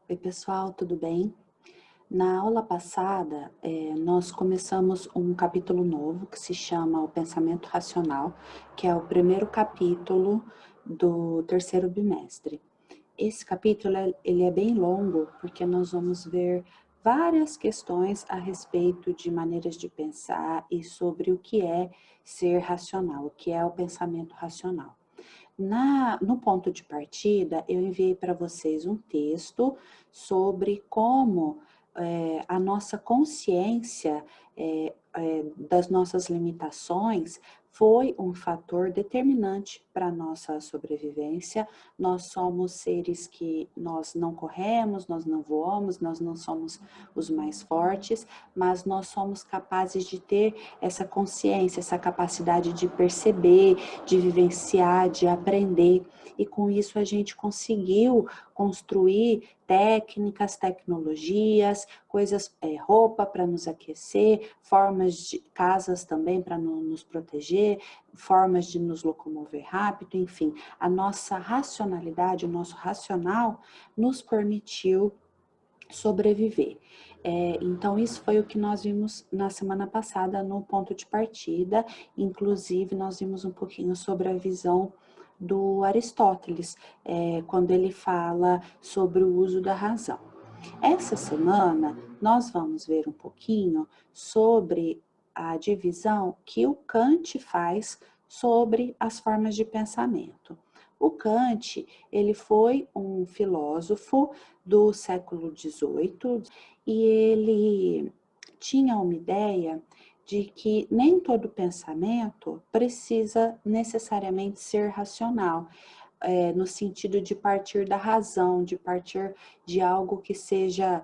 Oi, pessoal, tudo bem? Na aula passada, nós começamos um capítulo novo que se chama O Pensamento Racional, que é o primeiro capítulo do terceiro bimestre. Esse capítulo, ele é bem longo, porque nós vamos ver várias questões a respeito de maneiras de pensar e sobre o que é ser racional, o que é o pensamento racional. No ponto de partida, eu enviei para vocês um texto sobre como a nossa consciência das nossas limitações foi um fator determinante para a nossa sobrevivência. Nós somos seres que nós não corremos, nós não voamos, nós não somos os mais fortes, mas nós somos capazes de ter essa consciência, essa capacidade de perceber, de vivenciar, de aprender. E com isso a gente conseguiu construir técnicas, tecnologias, coisas, roupa para nos aquecer, formas de casas também para nos proteger, formas de nos locomover rápido, enfim, a nossa racionalidade, o nosso racional nos permitiu sobreviver. Então, isso foi o que nós vimos na semana passada no ponto de partida. Inclusive, nós vimos um pouquinho sobre a visão do Aristóteles, quando ele fala sobre o uso da razão. Essa semana, nós vamos ver um pouquinho sobre a divisão que o Kant faz sobre as formas de pensamento. O Kant, ele foi um filósofo do século XVIII e ele tinha uma ideia de que nem todo pensamento precisa necessariamente ser racional, no sentido de partir da razão, de partir de algo que seja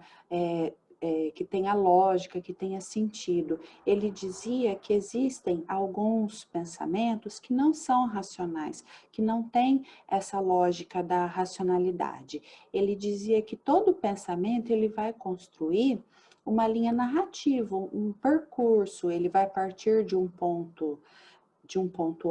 que tenha lógica, que tenha sentido. Ele dizia que existem alguns pensamentos que não são racionais, que não têm essa lógica da racionalidade. Ele dizia que todo pensamento ele vai construir uma linha narrativa, um percurso, ele vai partir de um ponto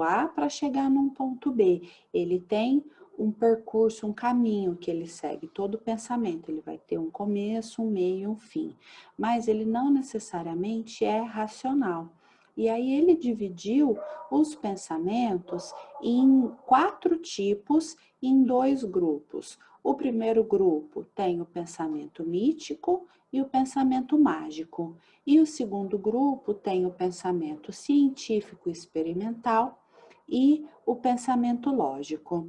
A para chegar num ponto B. Ele tem um percurso, um caminho que ele segue. Todo pensamento, ele vai ter um começo, um meio e um fim. Mas ele não necessariamente é racional. E aí ele dividiu os pensamentos em 4 tipos, em 2 grupos. O primeiro grupo tem o pensamento mítico e o pensamento mágico. E o segundo grupo tem o pensamento científico experimental e o pensamento lógico.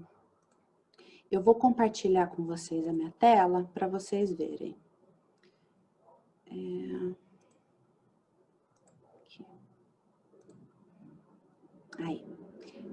Eu vou compartilhar com vocês a minha tela para vocês verem. Aqui. Aí.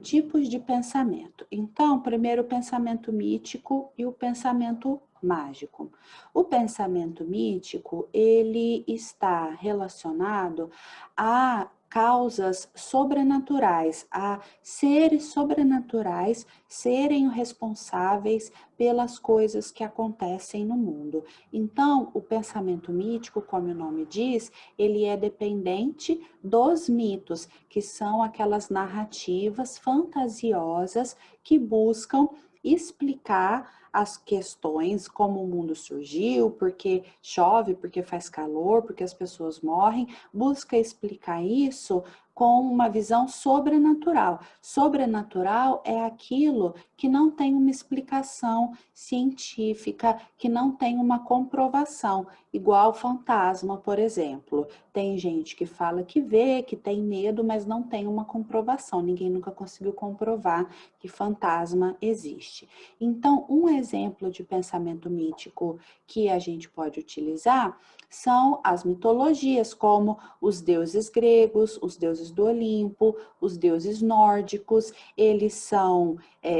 Tipos de pensamento. Então, primeiro o pensamento mítico e o pensamento mágico. O pensamento mítico, ele está relacionado a causas sobrenaturais, a seres sobrenaturais serem responsáveis pelas coisas que acontecem no mundo. Então, o pensamento mítico, como o nome diz, ele é dependente dos mitos, que são aquelas narrativas fantasiosas que buscam explicar as questões, como o mundo surgiu, porque chove, porque faz calor, porque as pessoas morrem, busca explicar isso com uma visão sobrenatural. Sobrenatural é aquilo que não tem uma explicação científica, que não tem uma comprovação, igual fantasma, por exemplo. Tem gente que fala que vê, que tem medo, mas não tem uma comprovação. Ninguém nunca conseguiu comprovar que fantasma existe. Então, um exemplo de pensamento mítico que a gente pode utilizar são as mitologias, como os deuses gregos, os deuses do Olimpo, os deuses nórdicos. Eles são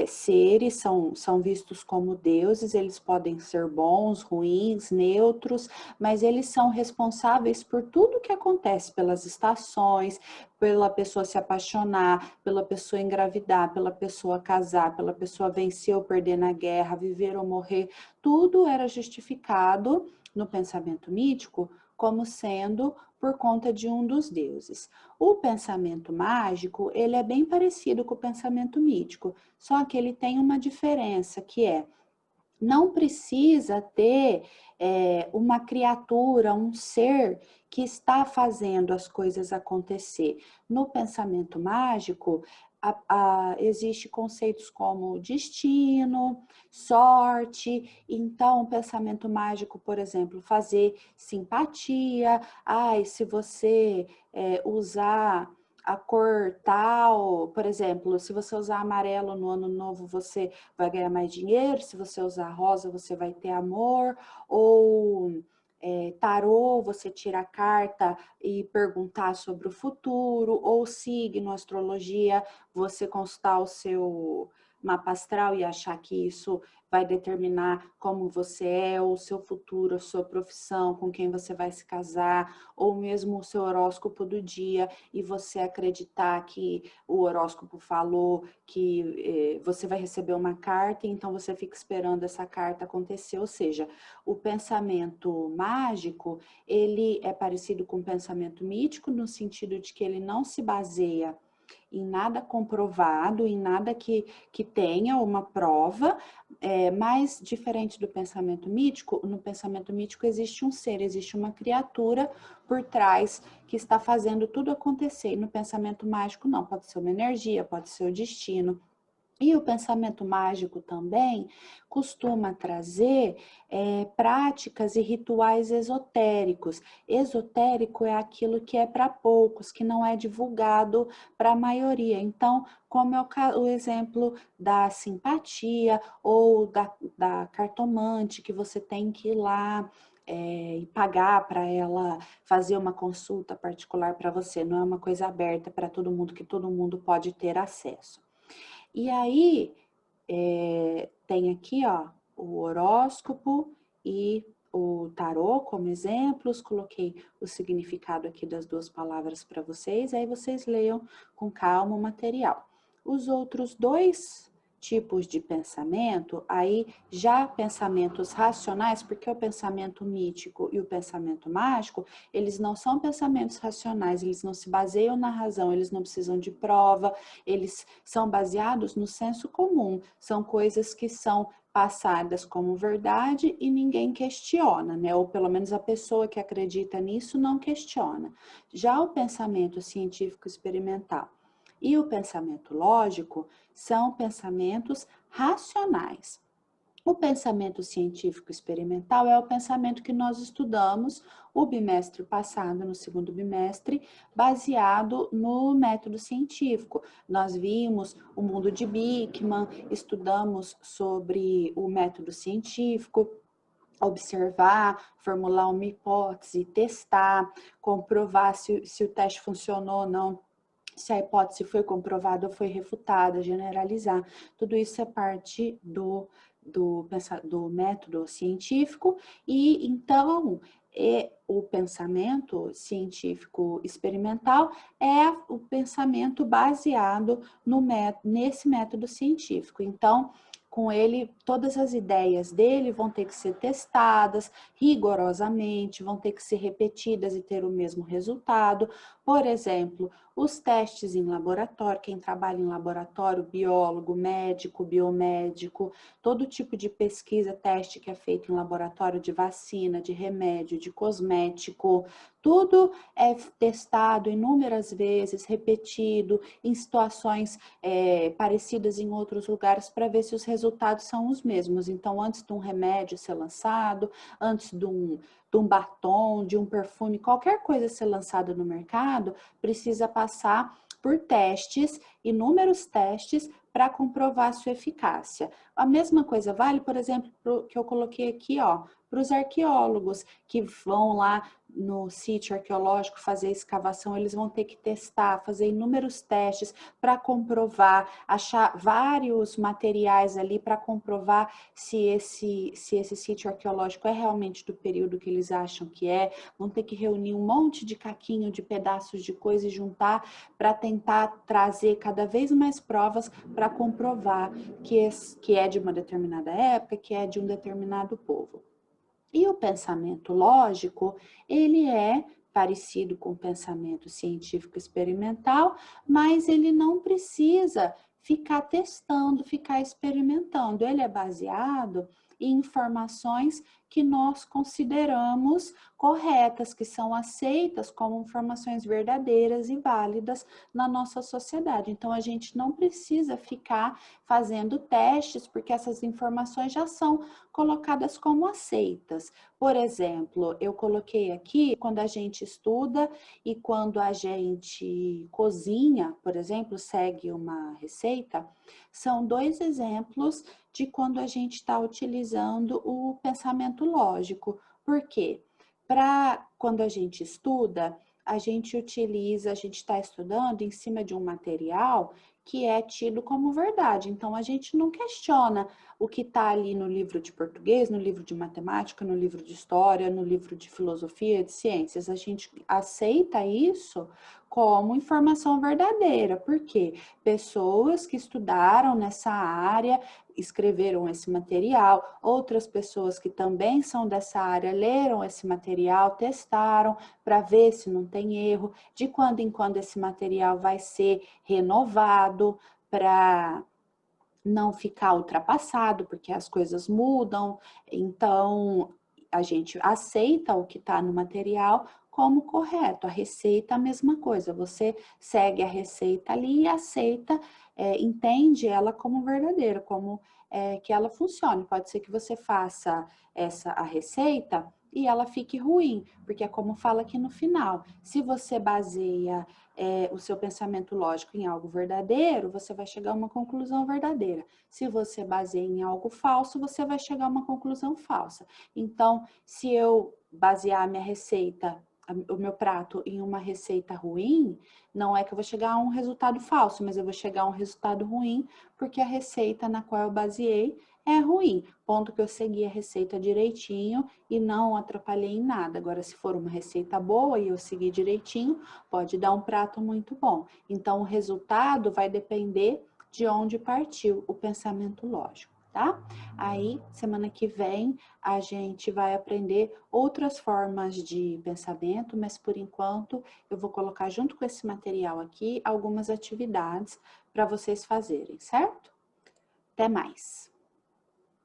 seres, são vistos como deuses, eles podem ser bons, ruins, neutros, mas eles são responsáveis por tudo que acontece, pelas estações, pela pessoa se apaixonar, pela pessoa engravidar, pela pessoa casar, pela pessoa vencer ou perder na guerra, viver ou morrer. Tudo era justificado no pensamento mítico como sendo por conta de um dos deuses. O pensamento mágico, ele é bem parecido com o pensamento mítico, só que ele tem uma diferença, que é não precisa ter uma criatura, um ser que está fazendo as coisas acontecer. No pensamento mágico, existe conceitos como destino, sorte. Então, o pensamento mágico, por exemplo, fazer simpatia. Ai, se você usar a cor tal, por exemplo, se você usar amarelo no ano novo, você vai ganhar mais dinheiro. Se você usar rosa, você vai ter amor. Ou tarô, você tira a carta e perguntar sobre o futuro. Ou signo, astrologia, você consultar o seu mapa astral e achar que isso vai determinar como você é, ou o seu futuro, a sua profissão, com quem você vai se casar, ou mesmo o seu horóscopo do dia, e você acreditar que o horóscopo falou que você vai receber uma carta, e então você fica esperando essa carta acontecer. Ou seja, o pensamento mágico, ele é parecido com o pensamento mítico, no sentido de que ele não se baseia em nada comprovado, em nada que tenha uma prova, mas diferente do pensamento mítico, no pensamento mítico existe um ser, existe uma criatura por trás que está fazendo tudo acontecer. E no pensamento mágico não, pode ser uma energia, pode ser o destino. E o pensamento mágico também costuma trazer práticas e rituais esotéricos. Esotérico é aquilo que é para poucos, que não é divulgado para a maioria. Então, como é o exemplo da simpatia ou da cartomante, que você tem que ir lá e pagar para ela fazer uma consulta particular para você. Não é uma coisa aberta para todo mundo, que todo mundo pode ter acesso. E aí, tem aqui, ó, o horóscopo e o tarô como exemplos. Coloquei o significado aqui das duas palavras para vocês, aí vocês leiam com calma o material. Os outros dois tipos de pensamento, aí já pensamentos racionais, porque o pensamento mítico e o pensamento mágico, eles não são pensamentos racionais, eles não se baseiam na razão, eles não precisam de prova, eles são baseados no senso comum, são coisas que são passadas como verdade e ninguém questiona, né? Ou pelo menos a pessoa que acredita nisso não questiona. Já o pensamento científico experimental e o pensamento lógico são pensamentos racionais. O pensamento científico experimental é o pensamento que nós estudamos o bimestre passado, no segundo bimestre, baseado no método científico. Nós vimos o mundo de Bickman, estudamos sobre o método científico, observar, formular uma hipótese, testar, comprovar se o teste funcionou ou não, se a hipótese foi comprovada ou foi refutada, generalizar. Tudo isso é parte do método científico. E então o pensamento científico experimental é o pensamento baseado nesse método científico. Então, com ele, todas as ideias dele vão ter que ser testadas rigorosamente, vão ter que ser repetidas e ter o mesmo resultado. Por exemplo, os testes em laboratório, quem trabalha em laboratório, biólogo, médico, biomédico, todo tipo de pesquisa, teste que é feito em laboratório de vacina, de remédio, de cosmético, tudo é testado inúmeras vezes, repetido, em situações parecidas em outros lugares, para ver se os resultados são os mesmos. Então, antes de um remédio ser lançado, antes de um batom, de um perfume, qualquer coisa ser lançada no mercado, precisa passar por testes, inúmeros testes, para comprovar sua eficácia. A mesma coisa vale, por exemplo, que eu coloquei aqui, ó, para os arqueólogos que vão lá no sítio arqueológico fazer escavação, eles vão ter que testar, fazer inúmeros testes para comprovar, achar vários materiais ali para comprovar se esse sítio arqueológico é realmente do período que eles acham que é. Vão ter que reunir um monte de caquinho, de pedaços de coisa e juntar para tentar trazer cada vez mais provas para comprovar que é de uma determinada época, que é de um determinado povo. E o pensamento lógico, ele é parecido com o pensamento científico experimental, mas ele não precisa ficar testando, ficar experimentando. Ele é baseado e informações que nós consideramos corretas, que são aceitas como informações verdadeiras e válidas na nossa sociedade. Então, a gente não precisa ficar fazendo testes, porque essas informações já são colocadas como aceitas. Por exemplo, eu coloquei aqui, quando a gente estuda e quando a gente cozinha, por exemplo, segue uma receita, são 2 exemplos de quando a gente está utilizando o pensamento lógico. Por quê? Para quando a gente estuda, a gente está estudando em cima de um material que é tido como verdade. Então, a gente não questiona o que está ali no livro de português, no livro de matemática, no livro de história, no livro de filosofia, de ciências. A gente aceita isso como informação verdadeira. Por quê? Pessoas que estudaram nessa área escreveram esse material, outras pessoas que também são dessa área leram esse material, testaram para ver se não tem erro. De quando em quando esse material vai ser renovado para não ficar ultrapassado, porque as coisas mudam. Então, a gente aceita o que está no material como correto. A receita, a mesma coisa. Você segue a receita ali e aceita, entende ela como verdadeira, como que ela funcione. Pode ser que você faça a receita e ela fique ruim, porque é como fala aqui no final. Se você baseia o seu pensamento lógico em algo verdadeiro, você vai chegar a uma conclusão verdadeira. Se você baseia em algo falso, você vai chegar a uma conclusão falsa. Então, se eu basear a minha receita, o meu prato em uma receita ruim, não é que eu vou chegar a um resultado falso, mas eu vou chegar a um resultado ruim porque a receita na qual eu baseei é ruim. Ponto que eu segui a receita direitinho e não atrapalhei em nada. Agora, se for uma receita boa e eu seguir direitinho, pode dar um prato muito bom. Então, o resultado vai depender de onde partiu o pensamento lógico, tá? Aí, semana que vem, a gente vai aprender outras formas de pensamento, mas por enquanto eu vou colocar junto com esse material aqui algumas atividades para vocês fazerem, certo? Até mais!